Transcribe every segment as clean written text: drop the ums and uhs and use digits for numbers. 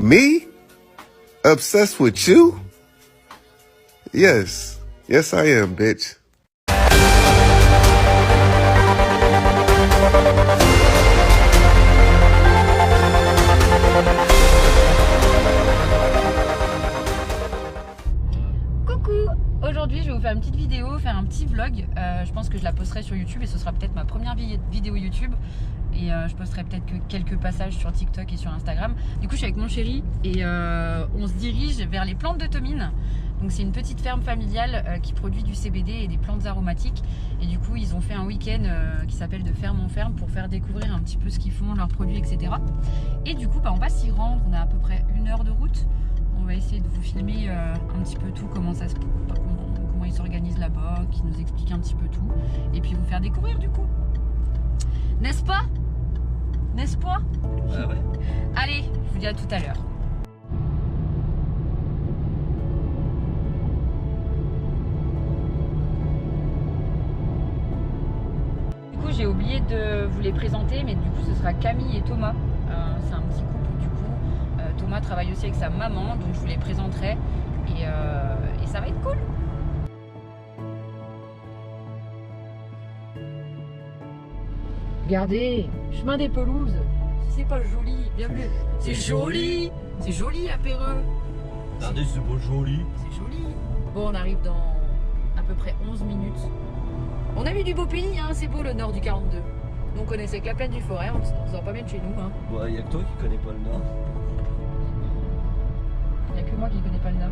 Me? Obsessed with you? Yes. Yes, I am, bitch. Coucou! Aujourd'hui, je vais vous faire une petite vidéo, faire un petit vlog. Je pense que je la posterai sur YouTube et ce sera peut-être ma première vidéo YouTube. Et je posterai peut-être que quelques passages sur TikTok et sur Instagram. Du coup, je suis avec mon chéri et on se dirige vers les plantes de Tomine. Donc, c'est une petite ferme familiale qui produit du CBD et des plantes aromatiques. Et du coup, ils ont fait un week-end qui s'appelle de ferme en ferme pour faire découvrir un petit peu ce qu'ils font, leurs produits, etc. Et du coup, on va s'y rendre. On a à peu près 1 heure de route. On va essayer de vous filmer un petit peu tout, comment ils s'organisent là-bas, qui nous expliquent un petit peu tout. Et puis vous faire découvrir du coup. N'est-ce pas? N'est-ce pas? Ouais. Allez, je vous dis à tout à l'heure. Du coup, j'ai oublié de vous les présenter, mais du coup, ce sera Camille et Thomas. C'est un petit couple du coup. Thomas travaille aussi avec sa maman, donc je vous les présenterai. Et ça va être cool. Regardez, chemin des pelouses. C'est pas joli, bien vu. C'est joli. C'est joli à Péreux. Regardez, c'est beau, joli. C'est joli. Bon, on arrive dans à peu près 11 minutes. On a vu du beau pays, hein, c'est beau le nord du 42. Nous on connaissait que la plaine du Forêt, on se sort pas bien de chez nous. Hein. Ouais, y'a que toi qui connais pas le nord. Il n'y a que moi qui connais pas le nord.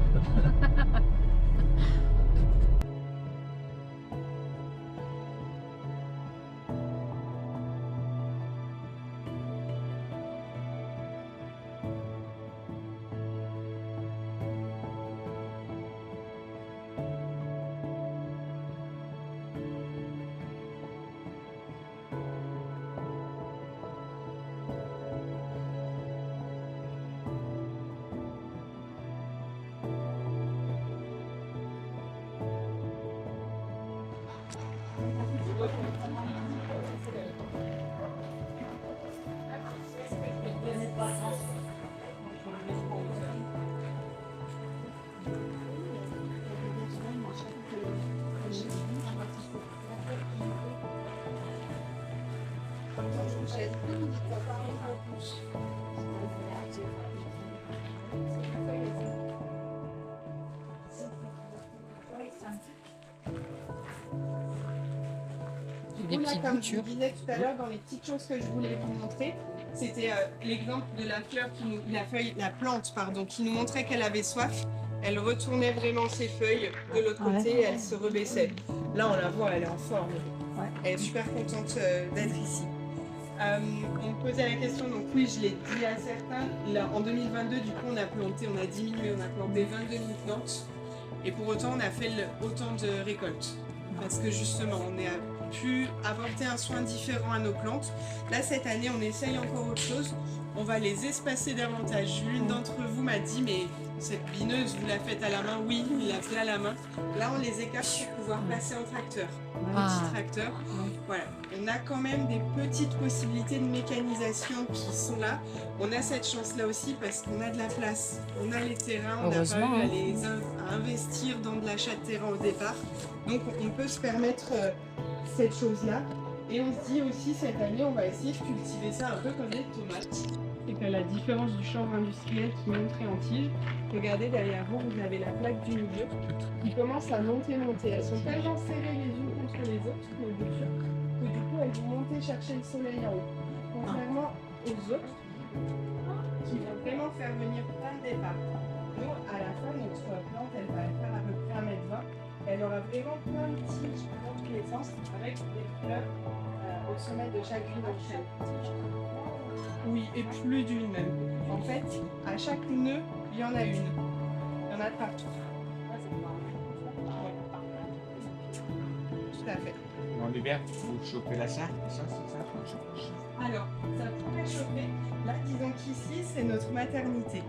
Des petites comme boutures. je disais tout à l'heure, dans les petites choses que je voulais vous montrer, c'était l'exemple de la fleur, la plante, qui nous montrait qu'elle avait soif. Elle retournait vraiment ses feuilles de l'autre côté et elle se rebaissait. Là, on la voit, elle est en forme. Ouais. Elle est super contente d'être ici. On me posait la question, donc oui, je l'ai dit à certains. Là, en 2022, du coup, on a diminué, on a planté 22 000 plantes. Et pour autant, on a fait autant de récoltes. Parce que justement, on a pu apporter un soin différent à nos plantes. Là, cette année, on essaye encore autre chose. On va les espacer davantage. L'une d'entre vous m'a dit, mais cette bineuse, vous la faites à la main? Oui, il la fait à la main. Là, on les écarte pour pouvoir passer en tracteur. Un petit tracteur. Voilà. On a quand même des petites possibilités de mécanisation qui sont là. On a cette chance-là aussi parce qu'on a de la place. On a les terrains, on n'a pas eu à investir dans de l'achat de terrain au départ. Donc, on peut se permettre cette chose-là. Et on se dit aussi, cette année, on va essayer de cultiver ça un peu comme des tomates. C'est que la différence du chanvre industriel qui monterait en tige, regardez derrière vous, vous avez la plaque du milieu qui commence à monter. Elles sont tellement serrées les unes contre les autres, nos boutures, que du coup, elles vont monter chercher le soleil en haut. Contrairement aux autres, qui vont vraiment faire venir plein de départ. Nous, à la fin, notre plante, elle va faire à peu près 1,20 m. Elle aura vraiment plein de tiges dans tous les sens, avec des fleurs au sommet de chacune d'entre elles. Oui, et plus d'une même. En fait, à chaque nœud, il y en a une. Il y en a de partout. Tout à fait. En hiver, vous chopez la sarre, c'est ça? Alors, ça pourrait chauffer. Là, disons qu'ici, c'est notre maternité.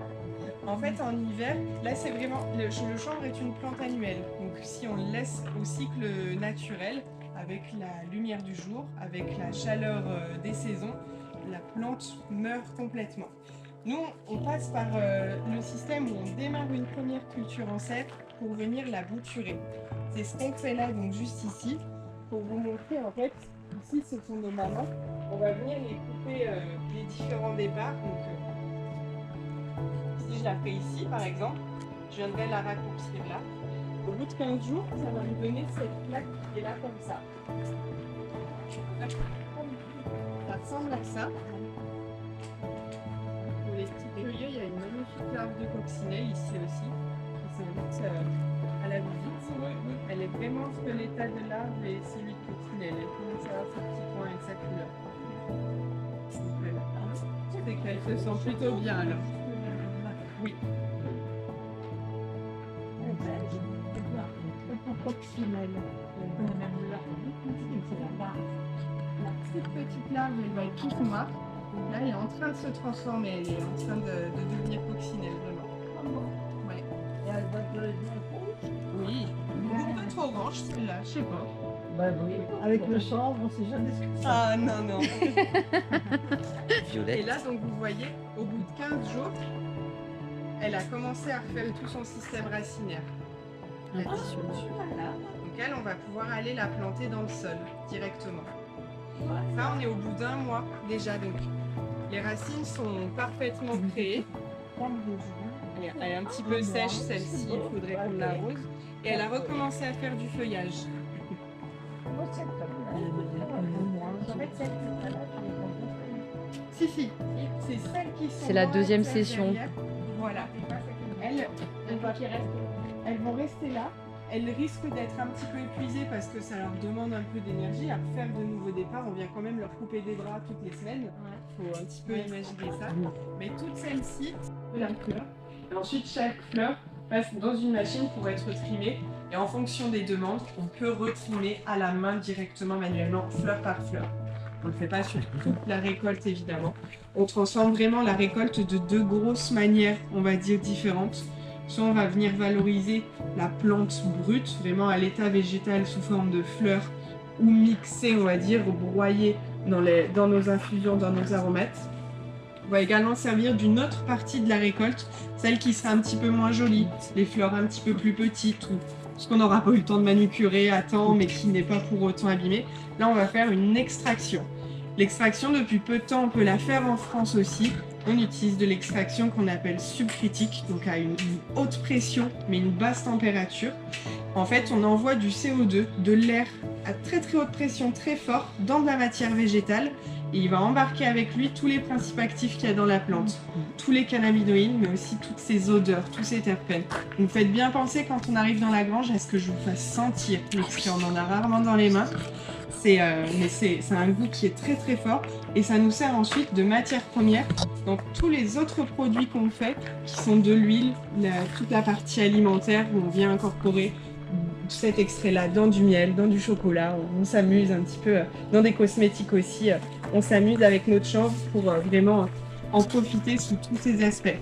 En fait, en hiver, là, c'est vraiment... Le chanvre est une plante annuelle. Donc, si on le laisse au cycle naturel, avec la lumière du jour, avec la chaleur des saisons, la plante meurt complètement. Nous, on passe par le système où on démarre une première culture en serre pour venir la bouturer. C'est ce qu'on fait là, donc juste ici, pour vous montrer en fait. Ici, ce sont nos mamans. On va venir les couper les différents départs. Donc, si je la fais ici, par exemple, je viendrai la raccourcir là. Au bout de 15 jours, ça va me donner cette plaque qui est là comme ça. Ça ressemble à ça. Pour les petits curieux, il y a une magnifique larve de coccinelle ici aussi, qui s'invite à la visite. Elle est vraiment ce que l'état de larve et celui de coccinelle. Elle commence à avoir ses petits points et sa couleur. C'est qu'elle se sent plutôt bien alors. Oui. La petite larve, elle va être toute noire. Là, elle est en train de se transformer. Elle est en train de devenir coccinelle, vraiment. Ouais. Et elle va devenir rouge. Oui. Pas trop orange, celle-là, je sais pas. Bah oui. Avec le chanvre, on sait jamais ce que ça. Ah non, non. Et Violette. là, donc, vous voyez, au bout de 15 jours, elle a commencé à refaire tout son système racinaire. La tissu. Donc elle, on va pouvoir aller la planter dans le sol directement. Ça, on est au bout d'un mois déjà, donc les racines sont parfaitement créées. Elle est un petit peu sèche celle-ci, il faudrait qu'on l'arrose. Et elle a recommencé à faire du feuillage. Si, si, c'est celles qui sont. C'est la dans deuxième terre session. derrière. Voilà. Elles vont rester là. Elles risquent d'être un petit peu épuisées parce que ça leur demande un peu d'énergie à faire de nouveaux départs. On vient quand même leur couper des bras toutes les semaines. Il faut un petit peu imaginer ça. Mais toutes celles-ci, de la fleur. Et ensuite, chaque fleur passe dans une machine pour être trimée. Et en fonction des demandes, on peut retrimer à la main directement, manuellement, fleur par fleur. On ne le fait pas sur toute la récolte, évidemment. On transforme vraiment la récolte de deux grosses manières, on va dire, différentes. Soit on va venir valoriser la plante brute, vraiment à l'état végétal sous forme de fleurs, ou mixer, on va dire, broyer dans nos infusions, dans nos aromates. On va également servir d'une autre partie de la récolte, celle qui sera un petit peu moins jolie, les fleurs un petit peu plus petites, ou ce qu'on n'aura pas eu le temps de manucurer à temps, mais qui n'est pas pour autant abîmé. Là, on va faire une extraction. L'extraction, depuis peu de temps, on peut la faire en France aussi. On utilise de l'extraction qu'on appelle subcritique, donc à une haute pression, mais une basse température. En fait, on envoie du CO2, de l'air à très très haute pression, très fort, dans de la matière végétale. Et il va embarquer avec lui tous les principes actifs qu'il y a dans la plante. Tous les cannabinoïdes, mais aussi toutes ces odeurs, tous ces terpènes. Donc faites bien penser quand on arrive dans la grange à ce que je vous fasse sentir l'extrait. On en a rarement dans les mains. Mais c'est un goût qui est très très fort et ça nous sert ensuite de matière première. Donc tous les autres produits qu'on fait, qui sont de l'huile, toute la partie alimentaire où on vient incorporer cet extrait-là dans du miel, dans du chocolat, on s'amuse un petit peu, dans des cosmétiques aussi, on s'amuse avec notre chanvre pour vraiment en profiter sous tous ces aspects.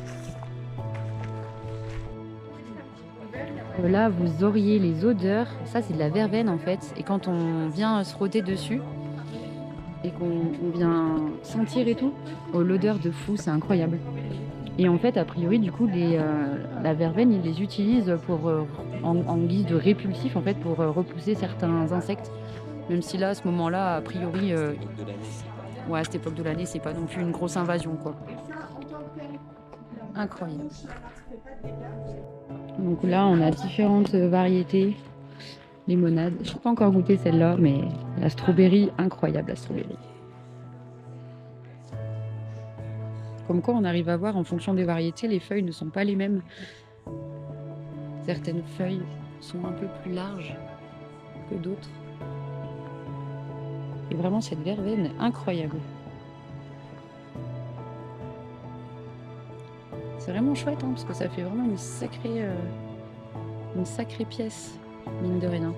Là, vous auriez les odeurs. Ça, c'est de la verveine en fait. Et quand on vient se frotter dessus et qu'on vient sentir et tout, oh, l'odeur de fou, c'est incroyable. Et en fait, a priori, du coup, la verveine, ils les utilisent pour, en guise de répulsif en fait, pour repousser certains insectes. Même si là, à ce moment-là, a priori, ouais, à cette époque de l'année, c'est pas non plus une grosse invasion, quoi. Incroyable. Donc là, on a différentes variétés. Limonade. Je n'ai pas encore goûté celle-là, mais la strawberry, incroyable la strawberry. Comme quoi, on arrive à voir en fonction des variétés, les feuilles ne sont pas les mêmes. Certaines feuilles sont un peu plus larges que d'autres. Et vraiment, cette verveine est incroyable. C'est vraiment chouette, hein, parce que ça fait vraiment une sacrée pièce, mine de rien.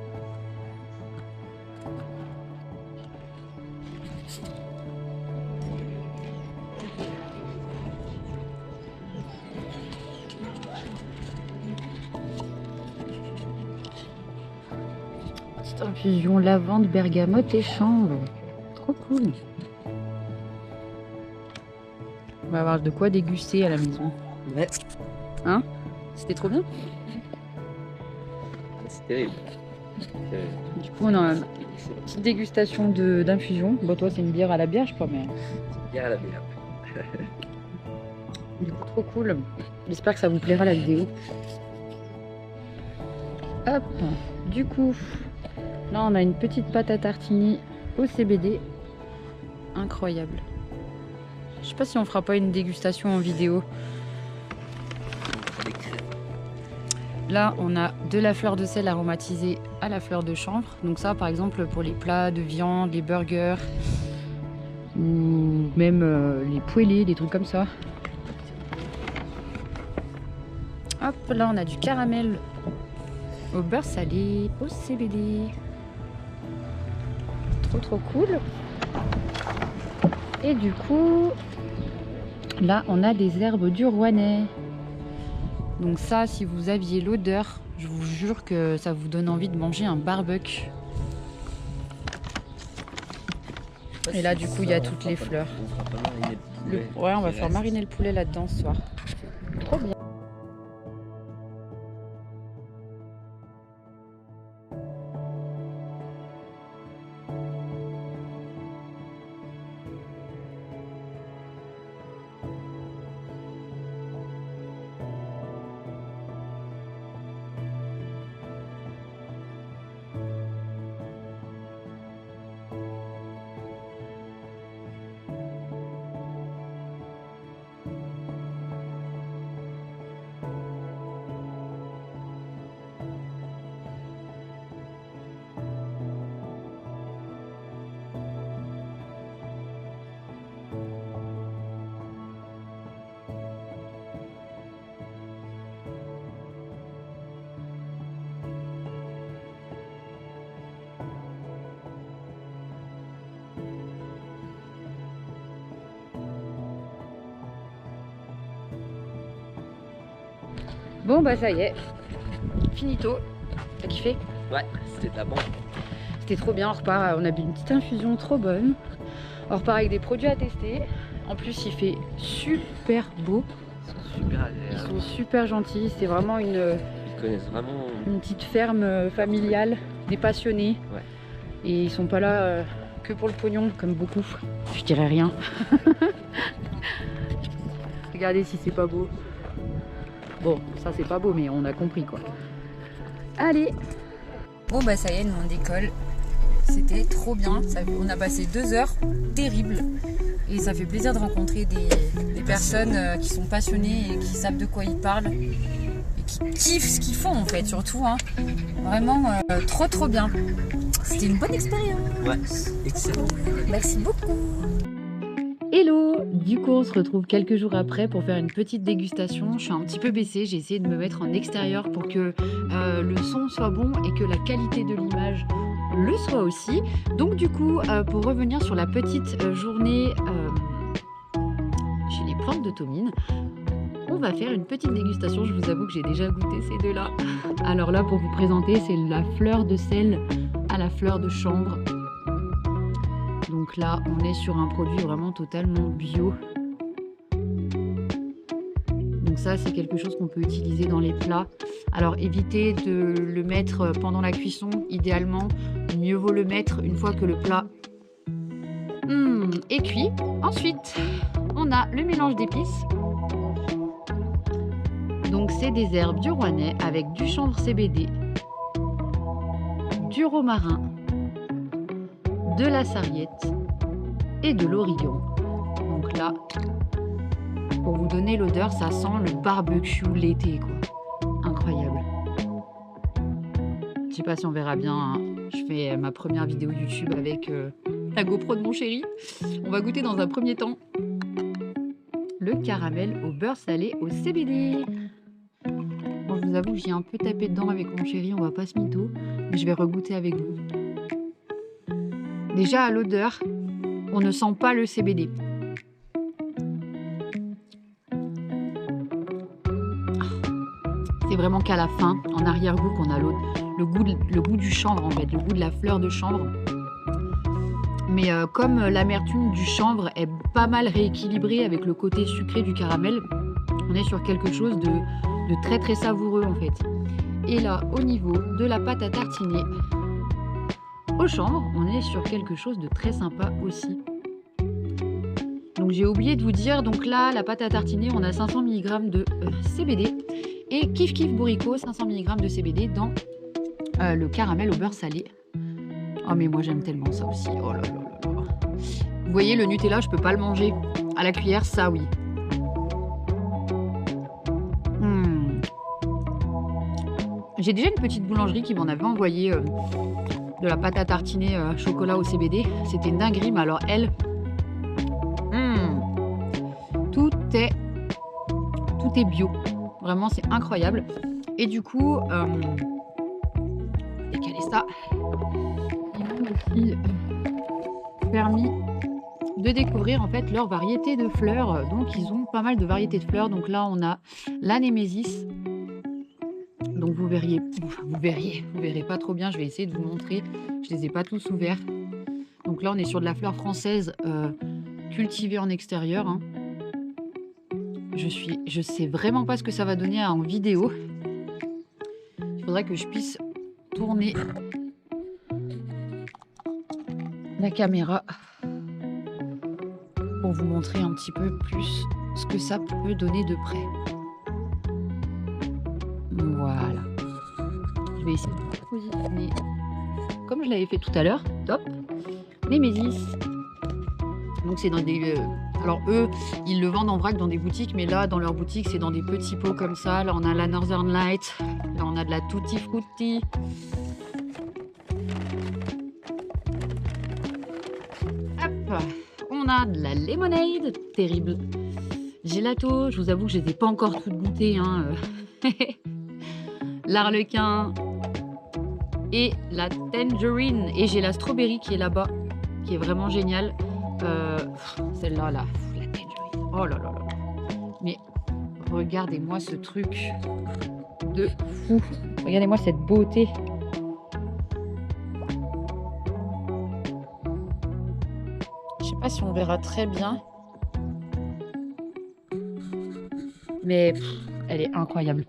Petite infusion lavande, bergamote et chanvre. Trop cool. On va avoir de quoi déguster à la maison. Ouais. Hein? C'était trop bien. C'est terrible. Du coup, on a une petite dégustation d'infusion. Bon, toi, c'est une bière à la bière, je crois, mais Bien à la bière. du coup, trop cool. J'espère que ça vous plaira la vidéo. Hop, du coup, là, on a une petite pâte à tartiner au CBD. Incroyable. Je sais pas si on fera pas une dégustation en vidéo. Là, on a de la fleur de sel aromatisée à la fleur de chanvre. Donc ça, par exemple, pour les plats de viande, les burgers, ou même les poêlés, des trucs comme ça. Hop, là, on a du caramel au beurre salé, au CBD. Trop cool. Et du coup, là, on a des herbes du Rouennais. Donc ça, si vous aviez l'odeur, je vous jure que ça vous donne envie de manger un barbecue. Et là, du coup, il y a toutes les fleurs. On fera pas mariner le poulet. Ouais, on va qui faire reste. mariner le poulet là-dedans ce soir. Trop bien. Bon, bah ça y est. Finito. T'as kiffé? Ouais, c'était de la bombe. C'était trop bien, on repart, on a bu une petite infusion trop bonne. On repart avec des produits à tester. En plus, il fait super beau. Ils sont super Ils agréables. sont super gentils. C'est vraiment Ils connaissent vraiment. une petite ferme familiale, des passionnés. Ouais. Et ils sont pas là que pour le pognon, comme beaucoup. Je dirais rien. Regardez si c'est pas beau. Bon, ça c'est pas beau, mais on a compris quoi. Allez. Bon bah ça y est, nous on décolle. C'était trop bien. On a passé 2 heures terribles. Et ça fait plaisir de rencontrer des personnes qui sont passionnées et qui savent de quoi ils parlent. Et qui kiffent ce qu'ils font en fait, surtout. Hein. Vraiment trop bien. C'était une bonne expérience. Ouais, excellent. Merci beaucoup. Hello! Du coup, on se retrouve quelques jours après pour faire une petite dégustation. Je suis un petit peu baissée, j'ai essayé de me mettre en extérieur pour que le son soit bon et que la qualité de l'image le soit aussi. Donc du coup, pour revenir sur la petite journée chez les plantes de Tomine, on va faire une petite dégustation. Je vous avoue que j'ai déjà goûté ces deux-là. Alors là, pour vous présenter, c'est la fleur de sel à la fleur de chanvre. Donc là, on est sur un produit vraiment totalement bio. Donc ça, c'est quelque chose qu'on peut utiliser dans les plats. Alors évitez de le mettre pendant la cuisson, idéalement. Mieux vaut le mettre une fois que le plat est cuit. Ensuite, on a le mélange d'épices. Donc c'est des herbes du Rouennais avec du chanvre CBD, du romarin, de la sarriette et de l'origan. Donc là, pour vous donner l'odeur, ça sent le barbecue l'été, quoi. Incroyable. Je sais pas si on verra bien. Hein. Je fais ma première vidéo YouTube avec la GoPro de mon chéri. On va goûter dans un premier temps le caramel au beurre salé au CBD. Bon, je vous avoue que j'y ai un peu tapé dedans avec mon chéri, on va pas se mytho, mais je vais regoûter avec vous. Déjà à l'odeur, on ne sent pas le CBD. C'est vraiment qu'à la fin, en arrière-goût, qu'on a le goût du chanvre en fait, le goût de la fleur de chanvre. Mais comme l'amertume du chanvre est pas mal rééquilibrée avec le côté sucré du caramel, on est sur quelque chose de très très savoureux en fait. Et là, au niveau de la pâte à tartiner au chanvre, on est sur quelque chose de très sympa aussi. Donc j'ai oublié de vous dire, donc là, la pâte à tartiner, on a 500 mg de CBD et Kif Kif Bourricot, 500 mg de CBD dans le caramel au beurre salé. Oh mais moi j'aime tellement ça aussi. Oh là là là là. Vous voyez le Nutella, je peux pas le manger à la cuillère, ça oui. J'ai déjà une petite boulangerie qui m'en avait envoyé de la pâte à tartiner chocolat au CBD. C'était une dinguerie, mais alors elle, tout est bio. Vraiment, c'est incroyable. Et du coup, décaler ça. Ils m'ont aussi permis de découvrir en fait leur variété de fleurs. Donc, ils ont pas mal de variétés de fleurs. Donc là, on a la Némésis. Donc vous verrez pas trop bien, je vais essayer de vous montrer. Je les ai pas tous ouverts. Donc là on est sur de la fleur française cultivée en extérieur. Hein. Je sais vraiment pas ce que ça va donner en vidéo. Il faudrait que je puisse tourner la caméra pour vous montrer un petit peu plus ce que ça peut donner de près. Voilà. Je vais essayer de positionner comme je l'avais fait tout à l'heure. Top. Némésis. Donc c'est dans des... alors eux, ils le vendent en vrac dans des boutiques, mais là, dans leur boutique, c'est dans des petits pots comme ça. Là, on a la Northern Light. Là, on a de la Tutti Frutti. Hop. On a de la Lemonade. Terrible. Gelato. Je vous avoue que je ne les ai pas encore toutes goûtées. Hein. L'arlequin et la tangerine, et j'ai la strawberry qui est là-bas, qui est vraiment géniale. Celle-là, la tangerine, oh là là là. Mais regardez-moi ce truc de fou. Regardez-moi cette beauté. Je sais pas si on verra très bien, mais elle est incroyable.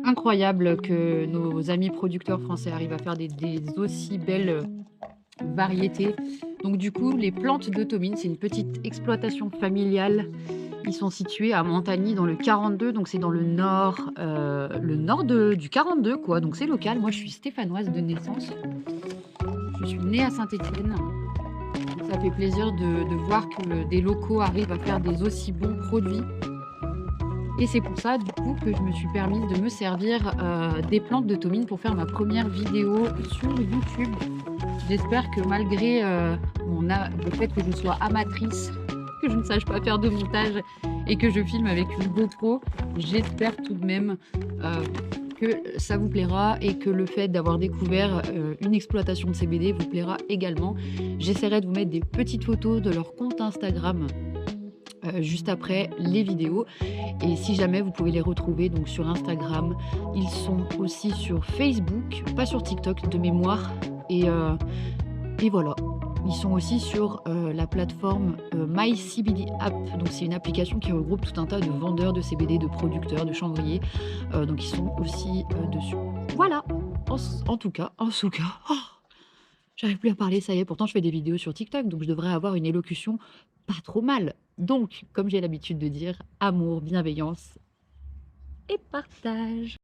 Incroyable que nos amis producteurs français arrivent à faire des aussi belles variétés. Donc du coup, les plantes de Tomine, c'est une petite exploitation familiale. Ils sont situés à Montagny dans le 42, donc c'est dans le nord du 42 quoi. Donc c'est local. Moi, je suis stéphanoise de naissance. Je suis née à Saint-Étienne. Ça fait plaisir de voir que des locaux arrivent à faire des aussi bons produits. Et c'est pour ça, du coup, que je me suis permise de me servir des plantes de Tomine pour faire ma première vidéo sur YouTube. J'espère que malgré le fait que je sois amatrice, que je ne sache pas faire de montage et que je filme avec une GoPro, j'espère tout de même que ça vous plaira et que le fait d'avoir découvert une exploitation de CBD vous plaira également. J'essaierai de vous mettre des petites photos de leur compte Instagram juste après les vidéos, et si jamais vous pouvez les retrouver donc sur Instagram. Ils sont aussi sur Facebook, pas sur TikTok de mémoire, et voilà, ils sont aussi sur la plateforme MyCBD App. Donc c'est une application qui regroupe tout un tas de vendeurs de CBD, de producteurs, de chanvriers, donc ils sont aussi dessus. Voilà, en tout cas oh, j'arrive plus à parler, ça y est, pourtant je fais des vidéos sur TikTok, donc je devrais avoir une élocution pas trop mal. Donc, comme j'ai l'habitude de dire, amour, bienveillance et partage.